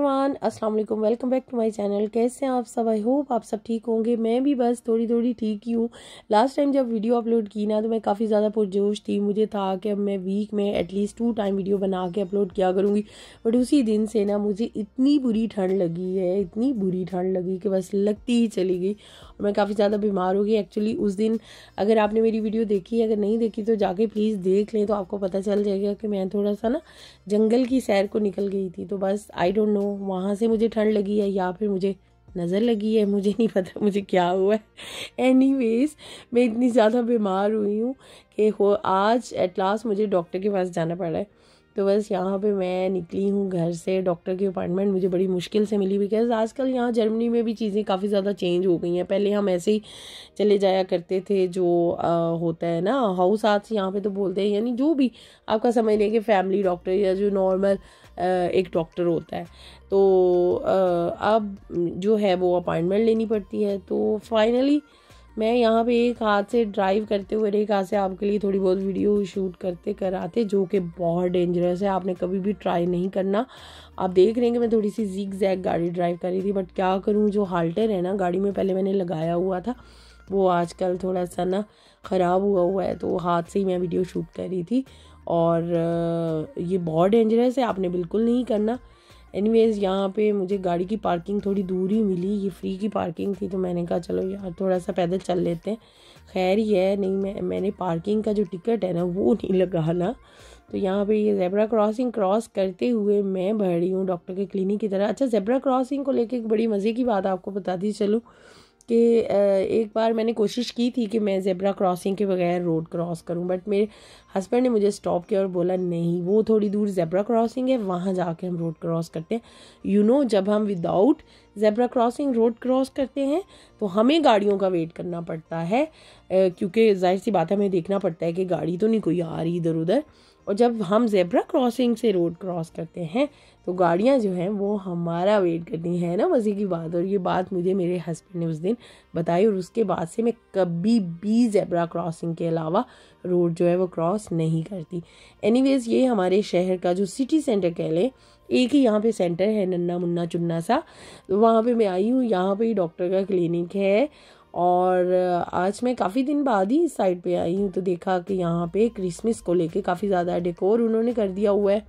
Everyone, अस्सलाम वालेकुम, welcome back to my channel. कैसे हैं आप सब? आई होप आप सब ठीक होंगे। मैं भी बस थोड़ी थोड़ी ठीक ही हूँ। लास्ट टाइम जब वीडियो अपलोड की ना तो मैं काफ़ी ज़्यादा पुरजोश थी। मुझे था कि अब मैं वीक में एटलीस्ट 2 टाइम वीडियो बना के अपलोड किया करूँगी। बट उसी दिन से ना मुझे इतनी बुरी ठंड लगी है, इतनी बुरी ठंड लगी कि बस लगती ही चली गई और मैं काफ़ी ज़्यादा बीमार हो गई। एक्चुअली उस दिन अगर आपने मेरी वीडियो देखी, अगर नहीं देखी तो जाके प्लीज़ देख लें, तो आपको पता चल जाएगा कि मैं थोड़ा सा ना जंगल की सैर को निकल गई थी। तो बस आई डोंट नो वहाँ से मुझे ठंड लगी है या फिर मुझे नज़र लगी है, मुझे नहीं पता मुझे क्या हुआ है। एनीवेज मैं इतनी ज़्यादा बीमार हुई हूँ कि आज एट लास्ट मुझे डॉक्टर के पास जाना पड़ा है। तो बस यहाँ पे मैं निकली हूँ घर से। डॉक्टर की अपॉइंटमेंट मुझे बड़ी मुश्किल से मिली, बिकॉज आजकल यहाँ जर्मनी में भी चीज़ें काफ़ी ज़्यादा चेंज हो गई हैं। पहले हम ऐसे ही चले जाया करते थे, जो होता है ना हाउस आर्ट्स यहाँ पे तो बोलते हैं, यानी जो भी आपका समझ लें कि फैमिली डॉक्टर या जो नॉर्मल एक डॉक्टर होता है। तो अब जो है वो अपॉइंटमेंट लेनी पड़ती है। तो फाइनली मैं यहाँ पे एक हाथ से ड्राइव करते हुए, एक हाथ से आपके लिए थोड़ी बहुत वीडियो शूट करते कराते, जो कि बहुत डेंजरस है। आपने कभी भी ट्राई नहीं करना। आप देख रहे हैं कि मैं थोड़ी सी ज़िग ज़ैग गाड़ी ड्राइव कर रही थी, बट क्या करूँ, जो हाल्टर है ना गाड़ी में पहले मैंने लगाया हुआ था वो आजकल थोड़ा सा ना ख़राब हुआ है, तो हाथ से ही मैं वीडियो शूट कर रही थी। और ये बहुत डेंजरस है, आपने बिल्कुल नहीं करना। एनीवेज यहाँ पे मुझे गाड़ी की पार्किंग थोड़ी दूर ही मिली, ये फ्री की पार्किंग थी, तो मैंने कहा चलो यार थोड़ा सा पैदल चल लेते हैं। खैर ही है, नहीं मैंने पार्किंग का जो टिकट है ना वो नहीं लगाना। तो यहाँ पे ये ज़ेब्रा क्रॉसिंग क्रॉस करते हुए मैं बढ़ रही हूँ डॉक्टर के क्लिनिक की तरह। अच्छा, ज़ेब्रा क्रॉसिंग को लेके एक बड़ी मज़े की बात आपको बताती चलूँ कि एक बार मैंने कोशिश की थी कि मैं ज़ेब्रा क्रॉसिंग के बगैर रोड क्रॉस करूं, बट मेरे हस्बैंड ने मुझे स्टॉप किया और बोला नहीं, वो थोड़ी दूर ज़ेब्रा क्रॉसिंग है, वहाँ जाके हम रोड क्रॉस करते हैं। जब हम without zebra crossing road cross करते हैं तो हमें गाड़ियों का वेट करना पड़ता है, क्योंकि जाहिर सी बात है हमें देखना पड़ता है कि गाड़ी तो नहीं कोई आ रही इधर उधर। और जब हम ज़ेब्रा क्रॉसिंग से रोड क्रॉस करते हैं तो गाड़ियाँ जो हैं वो हमारा वेट करती हैं ना, मज़े की बात। और ये बात मुझे मेरे हस्बैंड ने उस दिन बताई और उसके बाद से मैं कभी भी ज़ेब्रा क्रॉसिंग के अलावा रोड जो है वो क्रॉस नहीं करती। एनीवेज ये हमारे शहर का जो सिटी सेंटर कह लें, एक ही यहाँ पे सेंटर है नन्ना मुन्ना चुन्ना सा, तो वहाँ पे मैं आई हूँ। यहाँ पे ही डॉक्टर का क्लिनिक है और आज मैं काफ़ी दिन बाद ही इस साइड पे आई हूँ, तो देखा कि यहाँ पे क्रिसमस को लेके काफ़ी ज़्यादा डेकोर उन्होंने कर दिया हुआ है।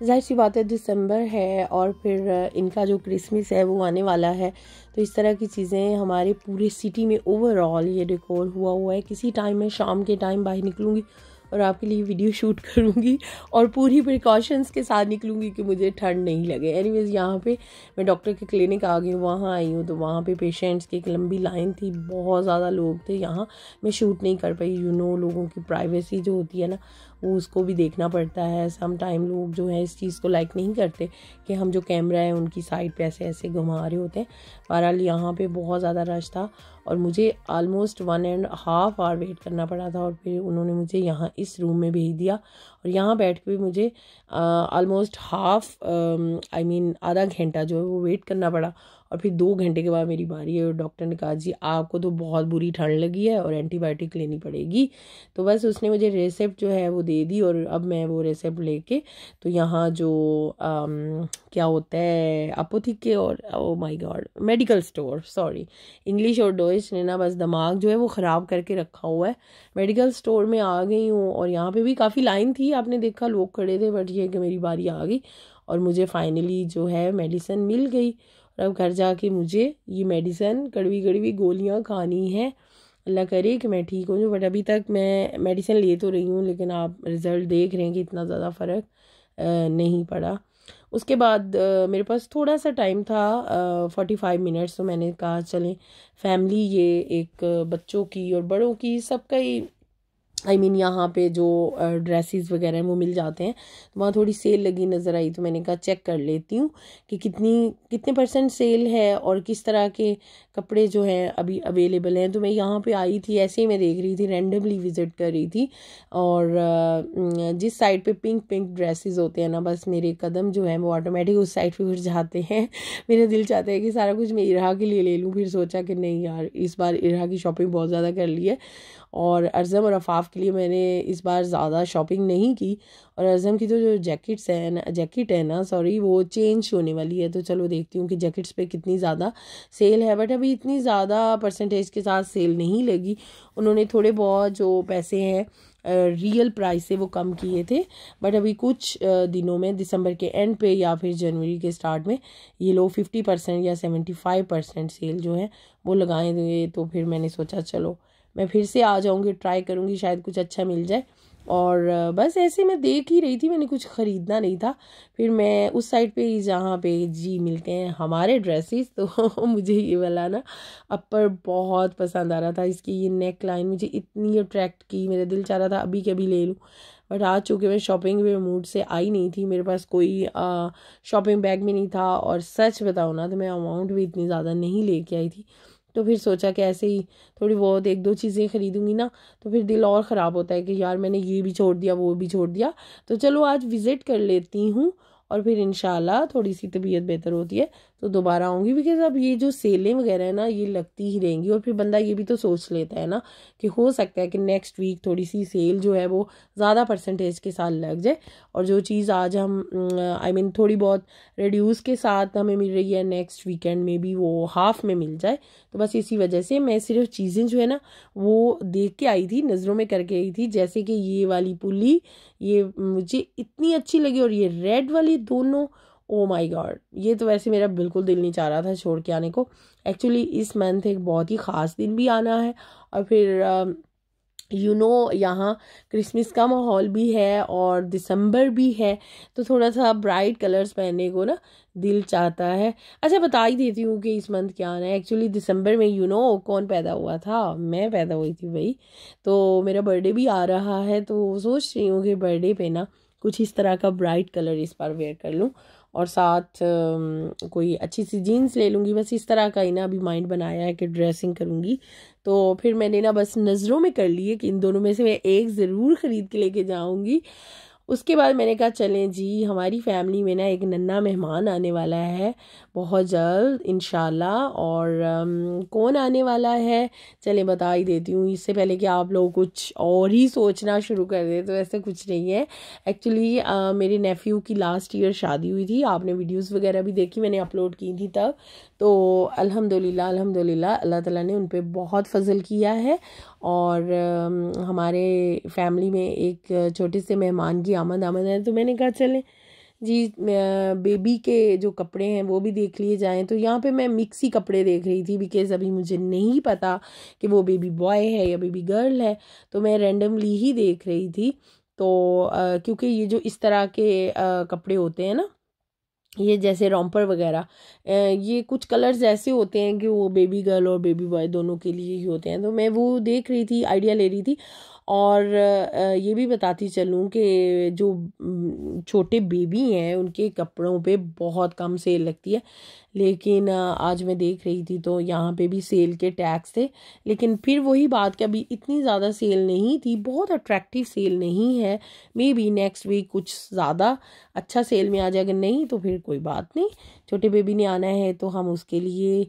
जाहिर सी बात है दिसंबर है और फिर इनका जो क्रिसमस है वो आने वाला है, तो इस तरह की चीज़ें हमारे पूरे सिटी में ओवरऑल ये डेकोर हुआ है। किसी टाइम मैं शाम के टाइम बाहर निकलूँगी और आपके लिए वीडियो शूट करूँगी और पूरी प्रिकॉशंस के साथ निकलूँगी कि मुझे ठंड नहीं लगे। एनीवेज यहाँ पे मैं डॉक्टर के क्लिनिक आ गई हूँ, वहाँ आई हूँ, तो वहाँ पे पेशेंट्स की एक लंबी लाइन थी, बहुत ज़्यादा लोग थे। यहाँ मैं शूट नहीं कर पाई, लोगों की प्राइवेसी जो होती है ना वो उसको भी देखना पड़ता है। सम टाइम लोग जो है इस चीज़ को लाइक नहीं करते कि हम जो कैमरा है उनकी साइड पे ऐसे ऐसे घुमा रहे होते हैं। बहरहाल यहाँ पे बहुत ज़्यादा रश था और मुझे ऑलमोस्ट 1.5 आवर वेट करना पड़ा था और फिर उन्होंने मुझे यहाँ इस रूम में भेज दिया और यहाँ बैठ के भी मुझे ऑलमोस्ट आधा घंटा जो है वो वेट करना पड़ा। और फिर 2 घंटे के बाद मेरी बारी है और डॉक्टर ने कहा जी आपको तो बहुत बुरी ठंड लगी है और एंटीबायोटिक लेनी पड़ेगी। तो बस उसने मुझे रेसिप्ट जो है वो दे दी और अब मैं वो रेसिप्ट लेके तो यहाँ जो क्या होता है अपोथिके और oh my God medical store, sorry English और डोइच ने ना बस दिमाग जो है वो ख़राब करके रखा हुआ है। मेडिकल स्टोर में आ गई हूँ और यहाँ पे भी काफ़ी लाइन थी, आपने देखा लोग खड़े थे, बट ये कि मेरी बारी आ गई और मुझे फाइनली जो है मेडिसिन मिल गई। और अब घर जाके मुझे ये मेडिसिन कड़वी कड़वी गोलियां खानी है। अल्लाह करे कि मैं ठीक हो जाऊँ, बट अभी तक मैं मेडिसिन ले तो रही हूँ लेकिन आप रिज़ल्ट देख रहे हैं कि इतना ज़्यादा फ़र्क नहीं पड़ा। उसके बाद मेरे पास थोड़ा सा टाइम था 45 मिनट्स, तो मैंने कहा चलें फैमिली ये एक बच्चों की और बड़ों की सबका ही यहाँ पे जो ड्रेसेस वगैरह हैं वो मिल जाते हैं, तो वहाँ थोड़ी सेल लगी नज़र आई, तो मैंने कहा चेक कर लेती हूँ कि कितने % सेल है और किस तरह के कपड़े जो हैं अभी अवेलेबल हैं। तो मैं यहाँ पे आई थी, ऐसे ही मैं देख रही थी, रैंडमली विज़िट कर रही थी। और जिस साइड पे पिंक पिंक ड्रेसेस होते हैं ना, बस मेरे कदम जो है वो ऑटोमेटिक उस साइड पे उठ जाते हैं। मेरा दिल चाहता है कि सारा कुछ मैं इरहा के लिए ले लूँ। फिर सोचा कि नहीं यार, इस बार इरहा की शॉपिंग बहुत ज़्यादा कर ली है, और अर्ज़म और अफ़ाफ़ के लिए मैंने इस बार ज़्यादा शॉपिंग नहीं की। और अर्ज़म की तो जो जैकेट है ना सॉरी, वो चेंज होने वाली है। तो चलो देखती हूँ कि जैकेट्स पे कितनी ज़्यादा सेल है। बट अभी इतनी ज़्यादा परसेंटेज के साथ सेल नहीं लगी। उन्होंने थोड़े बहुत जो पैसे हैं रियल प्राइस से वो कम किए थे। बट अभी कुछ दिनों में, दिसंबर के एंड पे या फिर जनवरी के स्टार्ट में, ये लोग 50% या 75% सेल जो है वो लगाएंगे। तो फिर मैंने सोचा चलो मैं फिर से आ जाऊँगी, ट्राई करूँगी, शायद कुछ अच्छा मिल जाए। और बस ऐसे मैं देख ही रही थी, मैंने कुछ ख़रीदना नहीं था। फिर मैं उस साइड पे जहाँ पे जी मिलते हैं हमारे ड्रेसेस, तो मुझे ये वाला ना अपर बहुत पसंद आ रहा था। इसकी ये नेक लाइन मुझे इतनी अट्रैक्ट की, मेरा दिल चाह रहा था अभी के अभी ले लूँ। बट आज चूँकि मैं शॉपिंग में मूड से आई नहीं थी, मेरे पास कोई शॉपिंग बैग भी नहीं था, और सच बताऊँ ना तो मैं अमाउंट भी इतनी ज़्यादा नहीं लेके आई थी। तो फिर सोचा कि ऐसे ही थोड़ी बहुत एक दो चीज़ें ख़रीदूँगी ना, तो फिर दिल और ख़राब होता है कि यार मैंने ये भी छोड़ दिया वो भी छोड़ दिया। तो चलो आज विज़िट कर लेती हूँ, और फिर इंशाल्लाह थोड़ी सी तबीयत बेहतर होती है तो दोबारा आऊँगी। बिकॉज अब ये जो सेलें वगैरह है ना, ये लगती ही रहेंगी। और फिर बंदा ये भी तो सोच लेता है ना कि हो सकता है कि नेक्स्ट वीक थोड़ी सी सेल जो है वो ज़्यादा परसेंटेज के साथ लग जाए, और जो चीज़ आज हम थोड़ी बहुत रिड्यूस के साथ हमें मिल रही है, नेक्स्ट वीकेंड में भी वो हाफ में मिल जाए। तो बस इसी वजह से मैं सिर्फ चीज़ें जो है ना वो देख के आई थी, नज़रों में करके आई थी। जैसे कि ये वाली पुली, ये मुझे इतनी अच्छी लगी, और ये रेड वाली दोनों, ओ माय गॉड, ये तो वैसे मेरा बिल्कुल दिल नहीं चाह रहा था छोड़ के आने को। एक्चुअली इस मंथ एक बहुत ही ख़ास दिन भी आना है, और फिर यहाँ क्रिसमस का माहौल भी है और दिसंबर भी है, तो थोड़ा सा ब्राइट कलर्स पहनने को ना दिल चाहता है। अच्छा, बता ही देती हूँ कि इस मंथ क्या आना है। एक्चुअली दिसंबर में कौन पैदा हुआ था, मैं पैदा हुई थी भाई। तो मेरा बर्थडे भी आ रहा है, तो सोच रही हूँ कि बर्थडे पे ना कुछ इस तरह का ब्राइट कलर इस बार वेयर कर लूँ, और साथ कोई अच्छी सी जीन्स ले लूँगी। बस इस तरह का ही ना अभी माइंड बनाया है कि ड्रेसिंग करूँगी। तो फिर मैंने ना बस नज़रों में कर लिए कि इन दोनों में से मैं एक ज़रूर ख़रीद के लेके जाऊँगी। उसके बाद मैंने कहा चलें जी, हमारी फैमिली में ना एक नन्हा मेहमान आने वाला है बहुत जल्द इंशाल्लाह। और कौन आने वाला है चलें बता ही देती हूँ, इससे पहले कि आप लोग कुछ और ही सोचना शुरू कर दें। तो ऐसा कुछ नहीं है। एक्चुअली मेरे नेफ्यू की लास्ट ईयर शादी हुई थी, आपने वीडियोस वगैरह भी देखी, मैंने अपलोड की थी तब। तो अल्हम्दुलिल्लाह अल्लाह ताला ने उन पर बहुत फजल किया है, और हमारे फैमिली में एक छोटे से मेहमान की आमद है। तो मैंने कहा चलें जी, बेबी के जो कपड़े हैं वो भी देख लिए जाएं। तो यहाँ पे मैं मिक्सी कपड़े देख रही थी, बिकॉज़ अभी मुझे नहीं पता कि वो बेबी बॉय है या बेबी गर्ल है, तो मैं रैंडमली ही देख रही थी। तो क्योंकि ये जो इस तरह के कपड़े होते हैं ना, ये जैसे रॉम्पर वगैरह, ये कुछ कलर्स ऐसे होते हैं कि वो बेबी गर्ल और बेबी बॉय दोनों के लिए ही होते हैं। तो मैं वो देख रही थी, आइडिया ले रही थी। और ये भी बताती चलूँ कि जो छोटे बेबी हैं उनके कपड़ों पे बहुत कम सेल लगती है, लेकिन आज मैं देख रही थी तो यहाँ पे भी सेल के टैग्स थे। लेकिन फिर वही बात कि अभी इतनी ज़्यादा सेल नहीं थी, बहुत अट्रैक्टिव सेल नहीं है। मे बी नेक्स्ट वीक कुछ ज़्यादा अच्छा सेल में आ जाए, अगर नहीं तो फिर कोई बात नहीं। छोटे बेबी ने आना है तो हम उसके लिए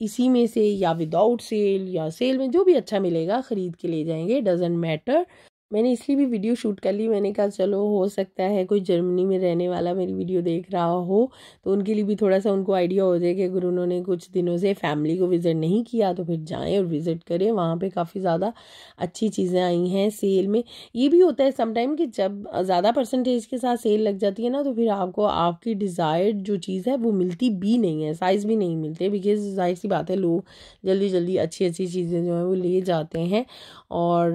इसी में से या विदाउट सेल या सेल में जो भी अच्छा मिलेगा ख़रीद के ले जाएंगे, डजेंट मैटर। मैंने इसलिए भी वीडियो शूट कर ली, मैंने कहा चलो हो सकता है कोई जर्मनी में रहने वाला मेरी वीडियो देख रहा हो, तो उनके लिए भी थोड़ा सा उनको आइडिया हो जाए कि अगर उन्होंने कुछ दिनों से फैमिली को विज़िट नहीं किया तो फिर जाएं और विज़िट करें। वहाँ पे काफ़ी ज़्यादा अच्छी चीज़ें आई हैं सेल में। ये भी होता है समटाइम कि जब ज़्यादा परसेंटेज के साथ सेल लग जाती है ना, तो फिर आपको आपकी डिज़ायर्ड जो चीज़ है वो मिलती भी नहीं है, साइज़ भी नहीं मिलते, बिकॉज जाहिर सी बात है लोग जल्दी जल्दी अच्छी अच्छी चीज़ें जो हैं वो ले जाते हैं। और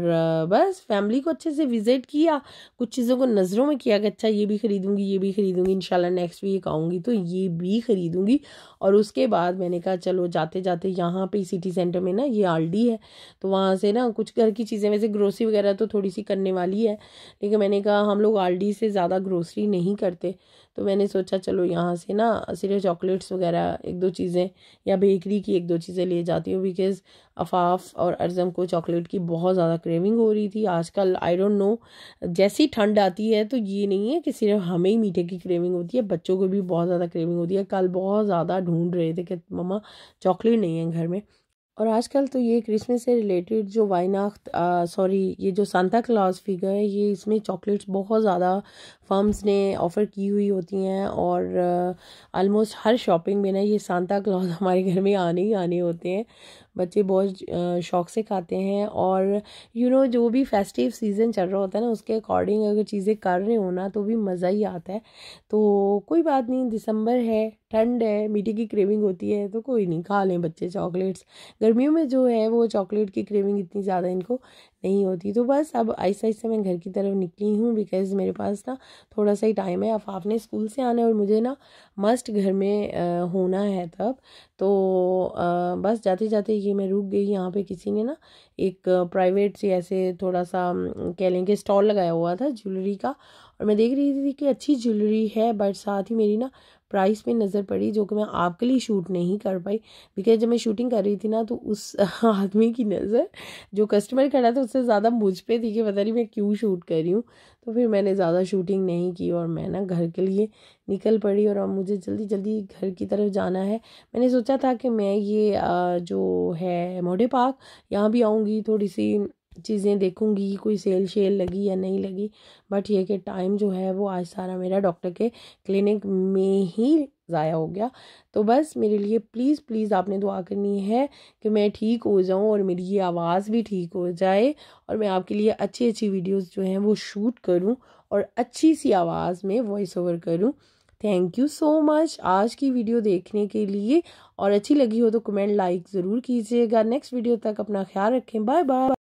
बस फैमिली को अच्छे से विज़िट किया, कुछ चीज़ों को नज़रों में किया कि अच्छा ये भी ख़रीदूँगी ये भी ख़रीदूँगी, इंशाल्लाह नेक्स्ट वीक आऊँगी तो ये भी ख़रीदूँगी। और उसके बाद मैंने कहा चलो जाते जाते यहाँ पे सिटी सेंटर में ना ये आल्डी है, तो वहाँ से ना कुछ घर की चीज़ें, वैसे ग्रोसरी वगैरह तो थोड़ी सी करने वाली है, लेकिन मैंने कहा हम लोग आल्डी से ज़्यादा ग्रोसरी नहीं करते, तो मैंने सोचा चलो यहाँ से ना सिर्फ चॉकलेट्स वगैरह एक दो चीज़ें या बेकरी की एक दो चीज़ें ले जाती हूँ, बिकॉज़ अफाफ और अर्ज़म को चॉकलेट की बहुत ज़्यादा क्रेविंग हो रही थी आजकल। आई डोंट नो, जैसी ठंड आती है तो ये नहीं है कि सिर्फ हमें ही मीठे की क्रेविंग होती है, बच्चों को भी बहुत ज़्यादा क्रेविंग होती है। कल बहुत ज़्यादा ढूंढ रहे थे कि मम्मा चॉकलेट नहीं है घर में। और आजकल तो ये क्रिसमस से रिलेटेड जो वाइनाख्त ये जो सांता क्लॉज फिगर है, ये इसमें चॉकलेट्स बहुत ज़्यादा फर्म्स ने ऑफ़र की हुई होती हैं और ऑलमोस्ट हर शॉपिंग में ना ये सांता क्लॉज हमारे घर में आने ही आने होते हैं। बच्चे बहुत शौक से खाते हैं और जो भी फेस्टिव सीज़न चल रहा होता है ना उसके अकॉर्डिंग अगर चीज़ें कर रहे हो ना तो भी मज़ा ही आता है। तो कोई बात नहीं, दिसंबर है, ठंड है, मीठे की क्रेविंग होती है तो कोई नहीं, खा लें बच्चे चॉकलेट्स। गर्मियों में जो है वो चॉकलेट की क्रेविंग इतनी ज़्यादा इनको नहीं होती। तो बस अब आहिस्ता आहिस्ता मैं घर की तरफ निकली हूँ, बिकॉज़ मेरे पास ना थोड़ा सा ही टाइम है। अफाफ ने स्कूल से आना है और मुझे ना मस्ट घर में होना है तब। तो बस जाते जाते ये मैं रुक गई, यहाँ पे किसी ने ना एक प्राइवेट से ऐसे थोड़ा सा कह लें कि स्टॉल लगाया हुआ था ज्वेलरी का, और मैं देख रही थी कि अच्छी ज्वेलरी है, बट साथ ही मेरी ना प्राइस पे नज़र पड़ी जो कि मैं आपके लिए शूट नहीं कर पाई, बिकॉज जब मैं शूटिंग कर रही थी ना तो उस आदमी की नज़र जो कस्टमर खड़ा था उससे ज़्यादा मुझ पे थी कि पता नहीं मैं क्यों शूट कर रही हूँ। तो फिर मैंने ज़्यादा शूटिंग नहीं की और मैं ना घर के लिए निकल पड़ी और अब मुझे जल्दी जल्दी घर की तरफ जाना है। मैंने सोचा था कि मैं ये जो है मोटे पार्क यहाँ भी आऊँगी, थोड़ी सी चीज़ें देखूंगी कोई सेल शेल लगी या नहीं लगी, बट ये कि टाइम जो है वो आज सारा मेरा डॉक्टर के क्लिनिक में ही ज़ाया हो गया। तो बस मेरे लिए प्लीज़ प्लीज़ आपने दुआ करनी है कि मैं ठीक हो जाऊं और मेरी ये आवाज़ भी ठीक हो जाए और मैं आपके लिए अच्छी अच्छी वीडियोस जो हैं वो शूट करूं और अच्छी सी आवाज़ में वॉइस ओवर करूं। थैंक यू सो मच आज की वीडियो देखने के लिए, और अच्छी लगी हो तो कमेंट लाइक ज़रूर कीजिएगा। नेक्स्ट वीडियो तक अपना ख्याल रखें, बाय बाय।